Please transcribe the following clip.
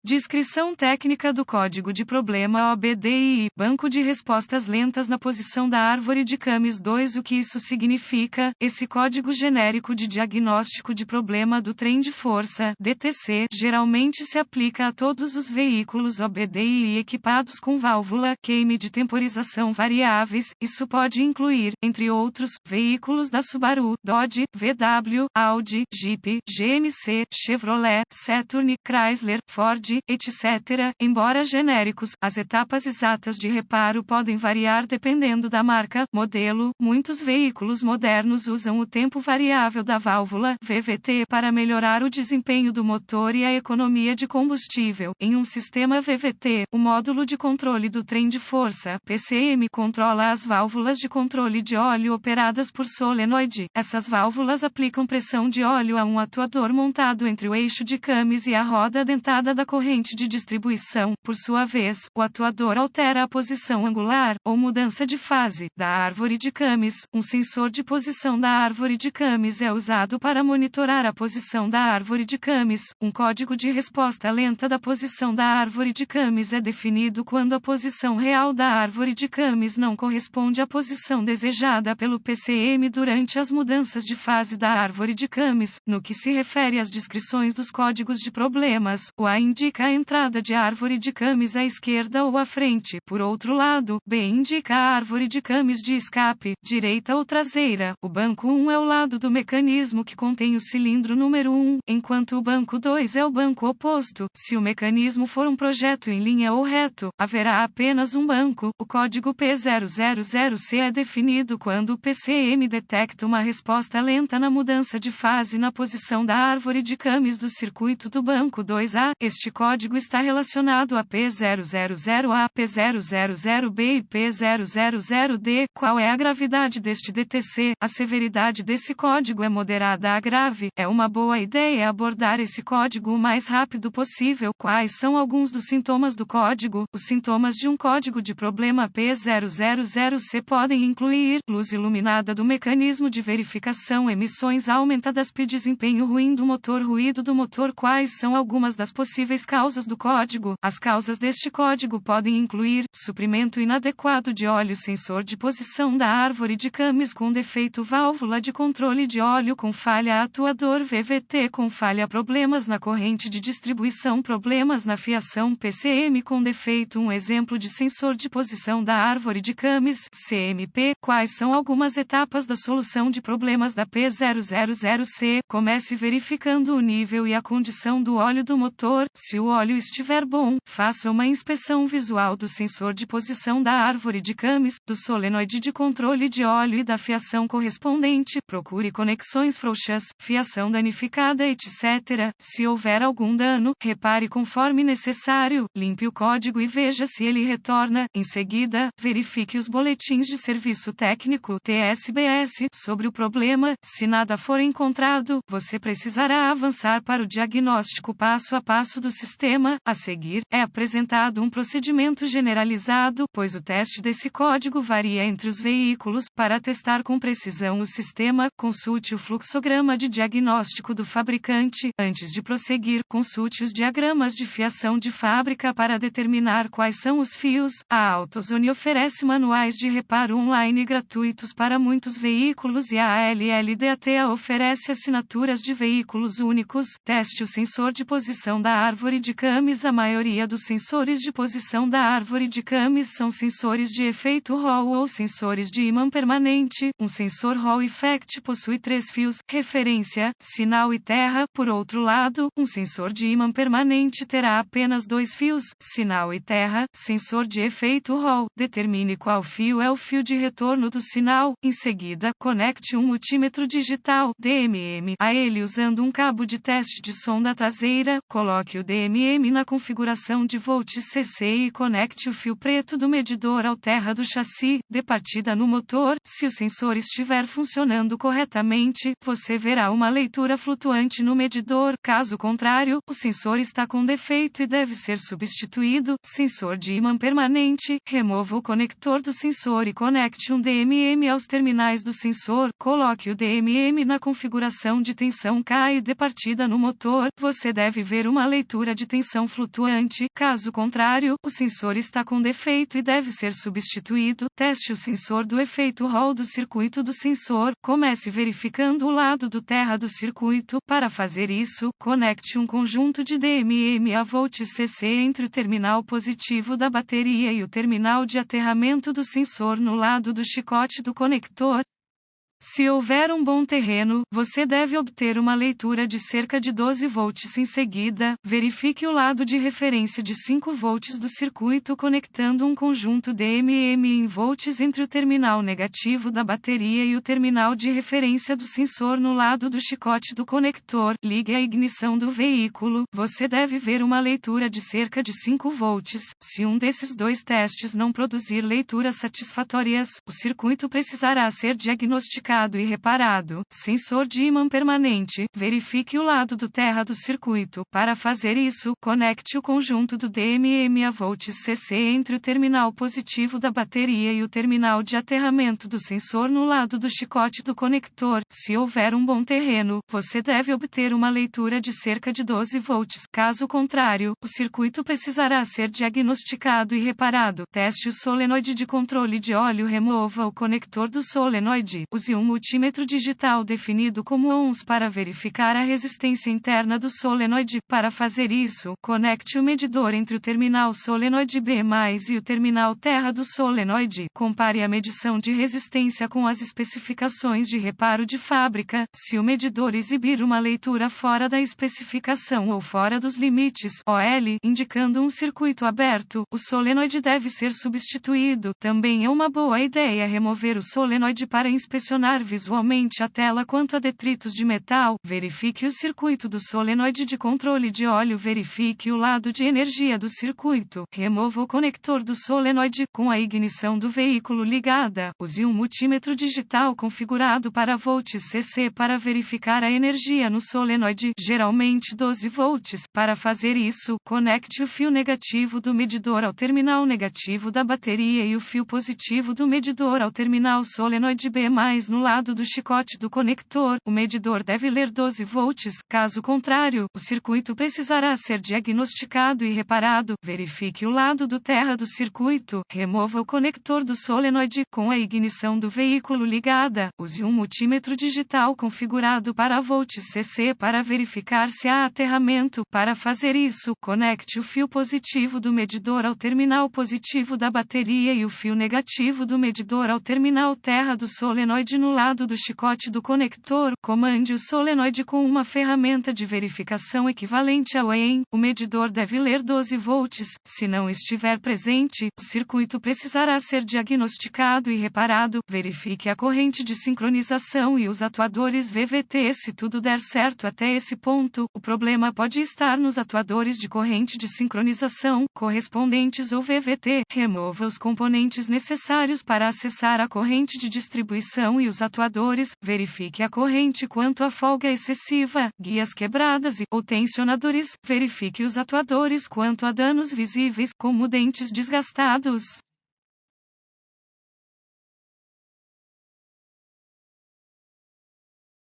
Descrição técnica do código de problema OBDI, Banco de Respostas Lentas na posição da árvore de Camis 2. O que isso significa? Esse código genérico de diagnóstico de problema do trem de força, DTC, geralmente se aplica a todos os veículos OBDI equipados com válvula queime de temporização variáveis. Isso pode incluir, entre outros, veículos da Subaru, Dodge, VW, Audi, Jeep, GMC, Chevrolet, Saturn, Chrysler, Ford, etc. Embora genéricos, as etapas exatas de reparo podem variar dependendo da marca, modelo. Muitos veículos modernos usam o tempo variável da válvula, VVT, para melhorar o desempenho do motor e a economia de combustível. Em um sistema VVT, o módulo de controle do trem de força, PCM, controla as válvulas de controle de óleo operadas por solenoide. Essas válvulas aplicam pressão de óleo a um atuador montado entre o eixo de Camis e a roda dentada da corrente de distribuição. Por sua vez, o atuador altera a posição angular, ou mudança de fase, da árvore de Camis. Um sensor de posição da árvore de Camis é usado para monitorar a posição da árvore de Camis. Um código de resposta lenta da posição da árvore de Camis é definido quando a posição real da árvore de Camis não corresponde à posição desejada pelo PCM durante as mudanças de fase da árvore de Camis. No que se refere às descrições dos códigos de problemas, o A indica a entrada de árvore de Camis à esquerda ou à frente. Por outro lado, B indica a árvore de Camis de escape, direita ou traseira. O banco 1 é o lado do mecanismo que contém o cilindro número 1, enquanto o banco 2 é o banco oposto. Se o mecanismo for um projeto em linha ou reto, haverá apenas um banco. O código P000C é definido quando o PCM detecta uma resposta lenta na mudança de fase na posição da árvore de Camis do circuito do banco 2A. Este código está relacionado a P000A, P000B e P000D. Qual é a gravidade deste DTC? A severidade desse código é moderada a grave. É uma boa ideia abordar esse código o mais rápido possível. Quais são alguns dos sintomas do código? Os sintomas de um código de problema P000C podem incluir luz iluminada do mecanismo de verificação, emissões aumentadas, desempenho ruim do motor, ruído do motor. Quais são algumas das possíveis causas do código? As causas deste código podem incluir suprimento inadequado de óleo, sensor de posição da árvore de Camis com defeito, válvula de controle de óleo com falha, atuador VVT com falha, problemas na corrente de distribuição, problemas na fiação, PCM com defeito. Um exemplo de sensor de posição da árvore de Camis, CMP. Quais são algumas etapas da solução de problemas da P000C? Comece verificando o nível e a condição do óleo do motor. Se o óleo estiver bom, faça uma inspeção visual do sensor de posição da árvore de Camis, do solenoide de controle de óleo e da fiação correspondente. Procure conexões frouxas, fiação danificada, etc. Se houver algum dano, repare conforme necessário. Limpe o código e veja se ele retorna. Em seguida, verifique os boletins de serviço técnico (TSBS) sobre o problema. Se nada for encontrado, você precisará avançar para o diagnóstico passo a passo do sistema. A seguir, é apresentado um procedimento generalizado, pois o teste desse código varia entre os veículos. Para testar com precisão o sistema, consulte o fluxograma de diagnóstico do fabricante. Antes de prosseguir, consulte os diagramas de fiação de fábrica para determinar quais são os fios. A AutoZone oferece manuais de reparo online gratuitos para muitos veículos e a ALLDATA oferece assinaturas de veículos únicos. Teste o sensor de posição da árvore de Camis. A maioria dos sensores de posição da árvore de Camis são sensores de efeito Hall ou sensores de ímã permanente. Um sensor Hall Effect possui 3 fios, referência, sinal e terra. Por outro lado, um sensor de ímã permanente terá apenas 2 fios, sinal e terra. Sensor de efeito Hall. Determine qual fio é o fio de retorno do sinal. Em seguida, conecte um multímetro digital DMM a ele usando um cabo de teste de sonda traseira. Coloque o DMM na configuração de volt CC e conecte o fio preto do medidor ao terra do chassi. Dê partida no motor. Se o sensor estiver funcionando corretamente, você verá uma leitura flutuante no medidor. Caso contrário, o sensor está com defeito e deve ser substituído. Sensor de ímã permanente. Remova o conector do sensor e conecte um DMM aos terminais do sensor. Coloque o DMM na configuração de tensão K e dê partida no motor. Você deve ver uma leitura de tensão flutuante. Caso contrário, o sensor está com defeito e deve ser substituído. Teste o sensor do efeito Hall do circuito do sensor. Comece verificando o lado do terra do circuito. Para fazer isso, conecte um conjunto de DMM a volts CC entre o terminal positivo da bateria e o terminal de aterramento do sensor no lado do chicote do conector. Se houver um bom terreno, você deve obter uma leitura de cerca de 12 volts em seguida. Verifique o lado de referência de 5 volts do circuito conectando um conjunto DMM em volts entre o terminal negativo da bateria e o terminal de referência do sensor no lado do chicote do conector. Ligue a ignição do veículo. Você deve ver uma leitura de cerca de 5 volts. Se um desses dois testes não produzir leituras satisfatórias, o circuito precisará ser diagnosticado e reparado. Sensor de ímã permanente. Verifique o lado do terra do circuito. Para fazer isso, conecte o conjunto do DMM a volts CC entre o terminal positivo da bateria e o terminal de aterramento do sensor no lado do chicote do conector. Se houver um bom terreno, você deve obter uma leitura de cerca de 12 volts. Caso contrário, o circuito precisará ser diagnosticado e reparado. Teste o solenoide de controle de óleo. Remova o conector do solenoide. Use um multímetro digital definido como ohms para verificar a resistência interna do solenoide. Para fazer isso, conecte o medidor entre o terminal solenoide B+, e o terminal terra do solenoide. Compare a medição de resistência com as especificações de reparo de fábrica. Se o medidor exibir uma leitura fora da especificação ou fora dos limites OL, indicando um circuito aberto, o solenoide deve ser substituído. Também é uma boa ideia remover o solenoide para inspecionar visualmente a tela quanto a detritos de metal. Verifique o circuito do solenoide de controle de óleo. Verifique o lado de energia do circuito. Remova o conector do solenoide. Com a ignição do veículo ligada, use um multímetro digital configurado para volts CC para verificar a energia no solenoide, geralmente 12 volts. Para fazer isso, conecte o fio negativo do medidor ao terminal negativo da bateria e o fio positivo do medidor ao terminal solenoide B+, no lado do chicote do conector. O medidor deve ler 12 volts. Caso contrário, o circuito precisará ser diagnosticado e reparado. Verifique o lado do terra do circuito. Remova o conector do solenoide. Com a ignição do veículo ligada, use um multímetro digital configurado para volts CC para verificar se há aterramento. Para fazer isso, conecte o fio positivo do medidor ao terminal positivo da bateria e o fio negativo do medidor ao terminal terra do solenoide no lado do chicote do conector. Comande o solenoide com uma ferramenta de verificação equivalente ao EM. O medidor deve ler 12 volts. Se não estiver presente, o circuito precisará ser diagnosticado e reparado. Verifique a corrente de sincronização e os atuadores VVT. Se tudo der certo até esse ponto, o problema pode estar nos atuadores de corrente de sincronização correspondentes ou VVT. Remova os componentes necessários para acessar a corrente de distribuição e os atuadores. Verifique a corrente quanto à folga excessiva, guias quebradas ou tensionadores. Verifique os atuadores quanto a danos visíveis, como dentes desgastados.